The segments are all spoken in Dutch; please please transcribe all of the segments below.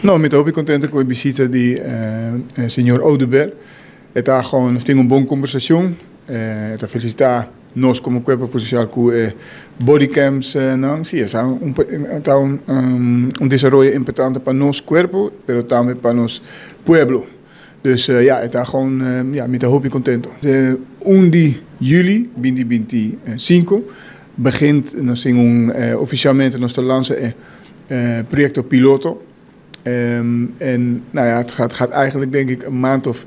No, me estou contente com a visita de senhor Odeberg. Está gewoon uma boa conversação. Está felicitar nós como corpo policial com bodycams não, sim, é desenvolvimento importante para nosso corpo, mas também para nosso pueblo. Dus ja, está gewoon ja, met een hoop contento. 1 de juli 2025 begint oficialmente nosso lança proyecto piloto. En nou ja, het gaat eigenlijk denk ik een maand of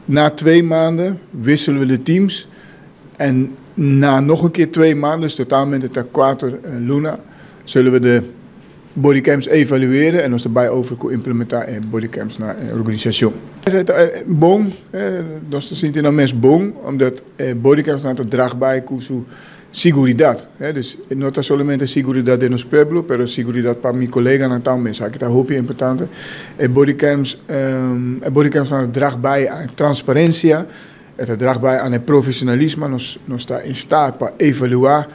na 2 maanden wisselen we de teams. En na nog een keer 2 maanden, dus totaal met de 4 Luna, zullen we de bodycams evalueren en ons erbij over implementeren bodycams naar de organisatie. Bom, nós sentimos mais bom, omdat bodycams naar het draagbaar kusu seguridad. Dus não somente seguridad de nosso pueblo, pero seguridad para mi colega na também. Isso aqui está muito importante. Bodycams naar draagbaar aan transparência, het draagbaar aan het professionalisme. Nós está in staat para evaluar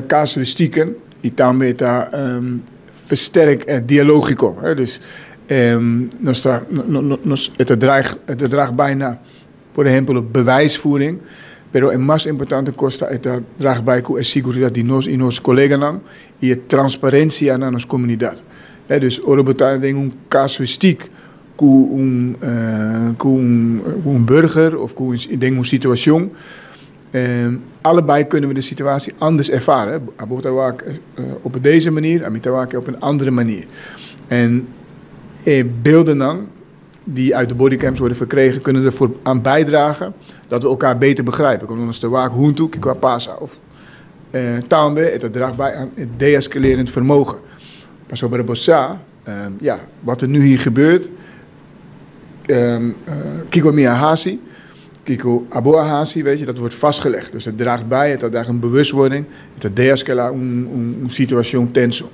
casuïstieken e também está versterk dialogico. Dus het draagbaar naar, por exemplo, bewijsvoering. Pero é mais importante costa é draagbaar com a segurança de nós e nossos colegas e a transparência na nossa comunidade. Dus orbetar tem casuïstiek com burger of com uma situação. Allebei kunnen we de situatie anders ervaren. Op deze manier, en op een andere manier. En beelden dan die uit de bodycams worden verkregen, kunnen ervoor aan bijdragen dat we elkaar beter begrijpen. Komt ons te waken hoe toe, qua pasa of tambe, het draagt aan het deescalerend vermogen. Pas op de bossa, ja, wat er nu hier gebeurt, Kiko Miyahasi, Kiko Aboahasi, weet je, dat wordt vastgelegd. Dus het draagt bij, het draagt een bewustwording, het deescaleren een situatie tenso.